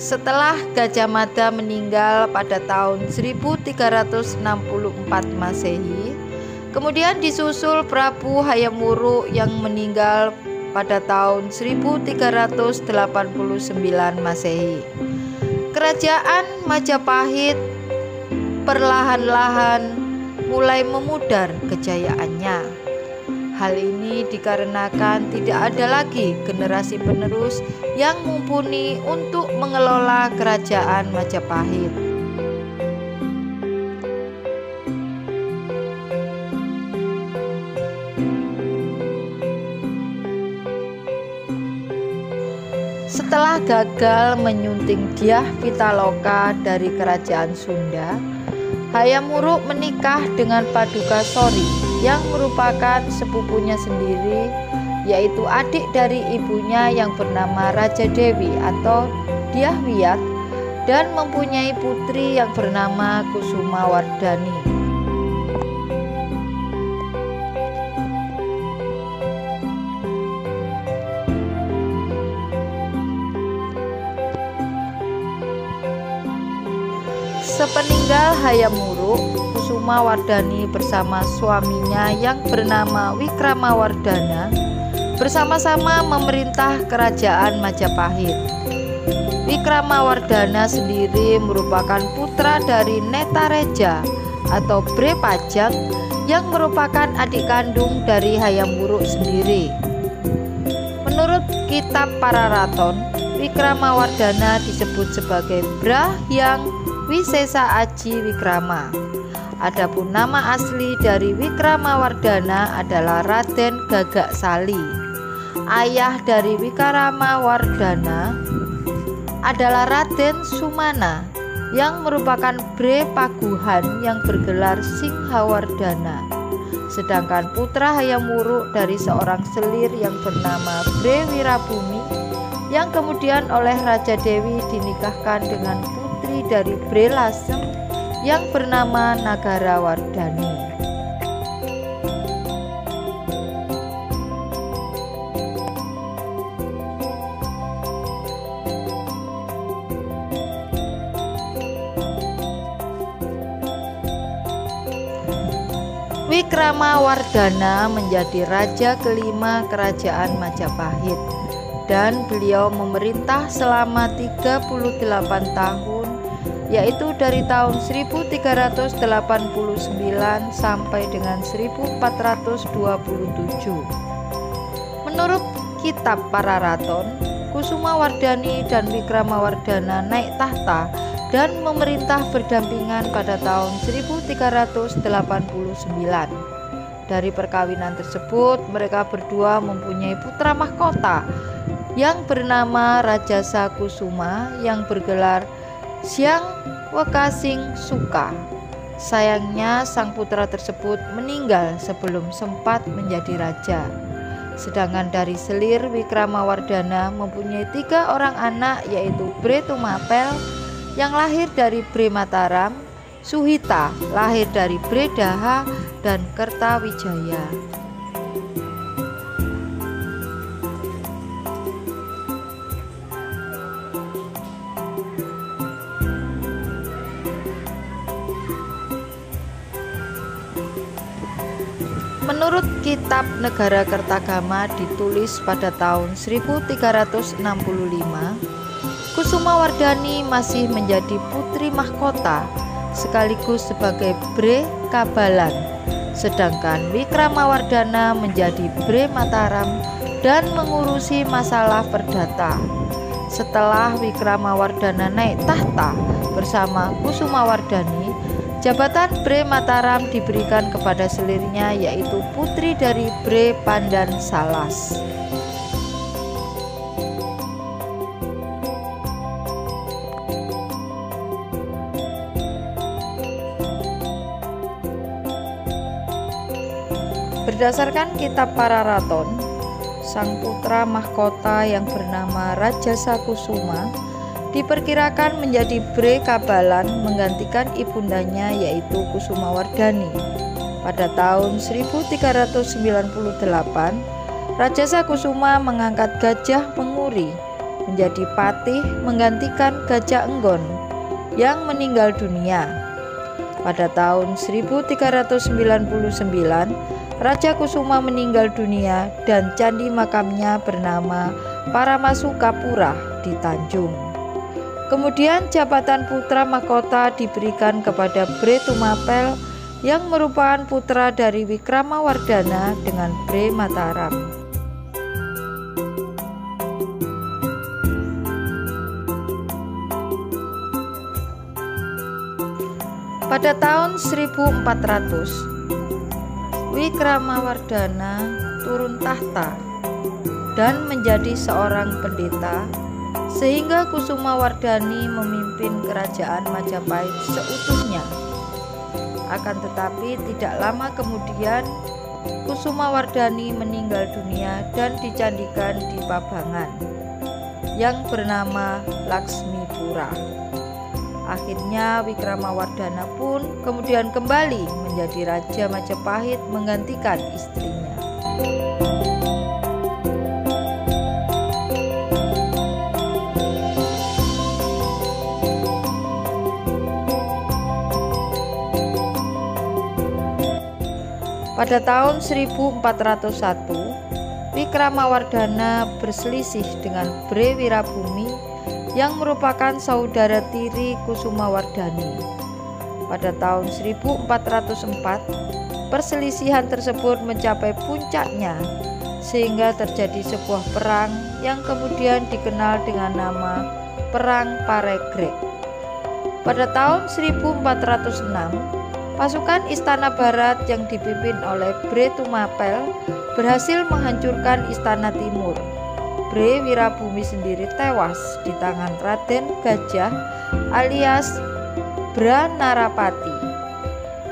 Setelah Gajah Mada meninggal pada tahun 1364 Masehi, kemudian disusul Prabu Hayam Wuruk yang meninggal pada tahun 1389 Masehi. Kerajaan Majapahit perlahan-lahan mulai memudar kejayaannya. Hal ini dikarenakan tidak ada lagi generasi penerus yang mumpuni untuk mengelola kerajaan Majapahit. Setelah gagal menyunting Dyah Pitaloka dari kerajaan Sunda, Hayam Wuruk menikah dengan Padukasori yang merupakan sepupunya sendiri, yaitu adik dari ibunya yang bernama Raja Dewi atau Dyah Wiyat, dan mempunyai putri yang bernama Kusuma Wardani. Sepeninggal Hayam Wuruk, Kusuma Wardani bersama suaminya yang bernama Wikramawardhana bersama-sama memerintah kerajaan Majapahit. Wikramawardhana sendiri merupakan putra dari Netareja atau Bre Pajak yang merupakan adik kandung dari Hayam Wuruk sendiri. Menurut kitab Pararaton, Wikramawardhana disebut sebagai Brahyang Wisesa Aji Wikrama. Adapun nama asli dari Wikramawardhana adalah Raden Gagak Sali. Ayah dari Wikramawardhana adalah Raden Sumana yang merupakan Bre Paguhan yang bergelar Singhawardhana. Sedangkan putra Hayam Wuruk dari seorang selir yang bernama Bre Wirabumi yang kemudian oleh Raja Dewi dinikahkan dengan putri dari Bre Lasem yang bernama Nagarawardhani. Wikramawardhana menjadi raja kelima kerajaan Majapahit dan beliau memerintah selama 38 tahun, yaitu dari tahun 1389 sampai dengan 1427. Menurut kitab Pararaton, Kusuma Wardani dan Wikramawardhana naik tahta dan memerintah berdampingan pada tahun 1389. Dari perkawinan tersebut, mereka berdua mempunyai putra mahkota yang bernama Rajasa Kusuma yang bergelar Syang Wekasing Suka. Sayangnya sang putra tersebut meninggal sebelum sempat menjadi raja. Sedangkan dari selir Wikramawardhana mempunyai 3 orang anak, yaitu Bre Tumapel yang lahir dari Bre Mataram, Suhita lahir dari Bre Daha, dan Kertawijaya. Menurut kitab Negara Kertagama ditulis pada tahun 1365, Kusuma Wardani masih menjadi putri mahkota sekaligus sebagai Bre Kabalan, sedangkan Wikramawardhana menjadi Bre Mataram dan mengurusi masalah perdata. Setelah Wikramawardhana naik tahta bersama Kusuma Wardani, jabatan Bre Mataram diberikan kepada selirnya, yaitu putri dari Bre Pandan Salas. Berdasarkan kitab Pararaton, sang putra mahkota yang bernama Rajasa Kusuma diperkirakan menjadi Bre Kabalan menggantikan ibundanya, yaitu Kusuma Wardani. Pada tahun 1398, Rajasa Kusuma mengangkat Gajah Menguri menjadi patih menggantikan Gajah Enggon yang meninggal dunia. Pada tahun 1399, Raja Kusuma meninggal dunia dan candi makamnya bernama Paramasukapura di Tanjung. Kemudian jabatan putra mahkota diberikan kepada Bre Tumapel yang merupakan putra dari Wikramawardhana dengan Bre Mataram. Pada tahun 1400, Wikramawardhana turun tahta dan menjadi seorang pendeta, sehingga Kusumawardhani memimpin kerajaan Majapahit seutuhnya. Akan tetapi tidak lama kemudian Kusumawardhani meninggal dunia dan dicandikan di Pabangan yang bernama Laksmipura. Akhirnya Wikramawardhana pun kemudian kembali menjadi Raja Majapahit menggantikan istrinya. Pada tahun 1401, Wikramawardhana berselisih dengan Bre Wirabumi yang merupakan saudara tiri Kusumawardhani. Pada tahun 1404, perselisihan tersebut mencapai puncaknya sehingga terjadi sebuah perang yang kemudian dikenal dengan nama Perang Paregreg. Pada tahun 1406, pasukan Istana Barat yang dipimpin oleh Bre Tumapel berhasil menghancurkan Istana Timur. Bre Wirabumi sendiri tewas di tangan Raden Gajah alias Branarapati.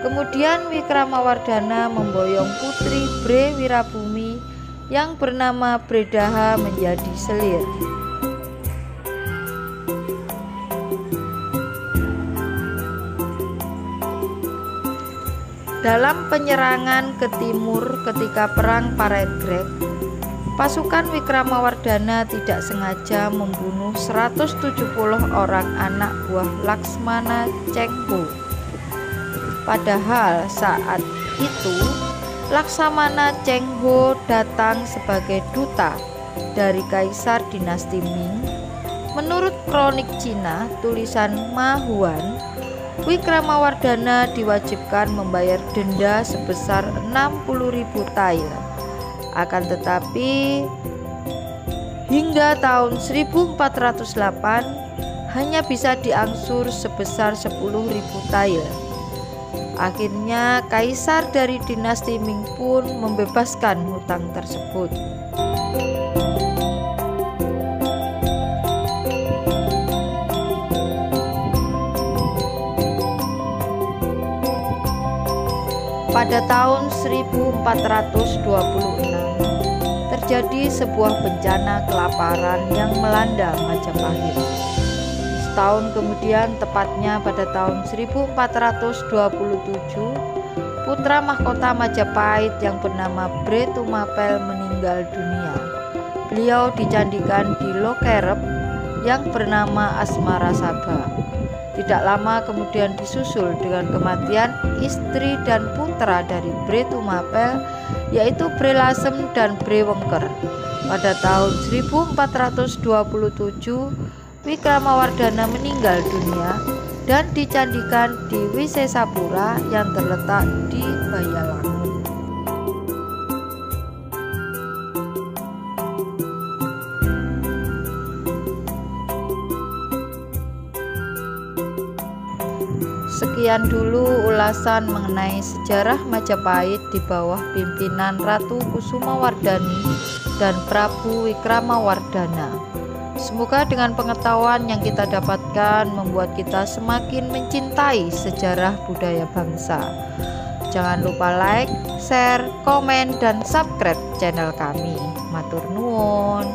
Kemudian Wikramawardhana memboyong putri Bre Wirabumi yang bernama Bredaha menjadi selir. Dalam penyerangan ke timur ketika Perang Paregreg, pasukan Wikramawardhana tidak sengaja membunuh 170 orang anak buah Laksmana Chengho. Padahal saat itu Laksamana Chengho datang sebagai duta dari Kaisar Dinasti Ming. Menurut kronik Cina tulisan Ma Huan, Wikramawardhana diwajibkan membayar denda sebesar 60.000 tael. Akan tetapi hingga tahun 1408 hanya bisa diangsur sebesar 10.000 tael. Akhirnya kaisar dari dinasti Ming pun membebaskan hutang tersebut. Pada tahun 1426 terjadi sebuah bencana kelaparan yang melanda Majapahit. Setahun kemudian, tepatnya pada tahun 1427, putra mahkota Majapahit yang bernama Bre Tumapel meninggal dunia. Beliau dicandikan di Lokerep yang bernama Asmarasaba. Tidak lama kemudian disusul dengan kematian istri dan putra dari Bre Tumapel, yaitu Bre Lasem dan Bre Wengker. Pada tahun 1427, Wikramawardhana meninggal dunia dan dicandikan di Wisesapura yang terletak di Bayalang. Sekian dulu ulasan mengenai sejarah Majapahit di bawah pimpinan Ratu Kusumawardhani dan Prabu Wikramawardhana. Semoga dengan pengetahuan yang kita dapatkan membuat kita semakin mencintai sejarah budaya bangsa. Jangan lupa like, share, komen, dan subscribe channel kami. Matur nuwun.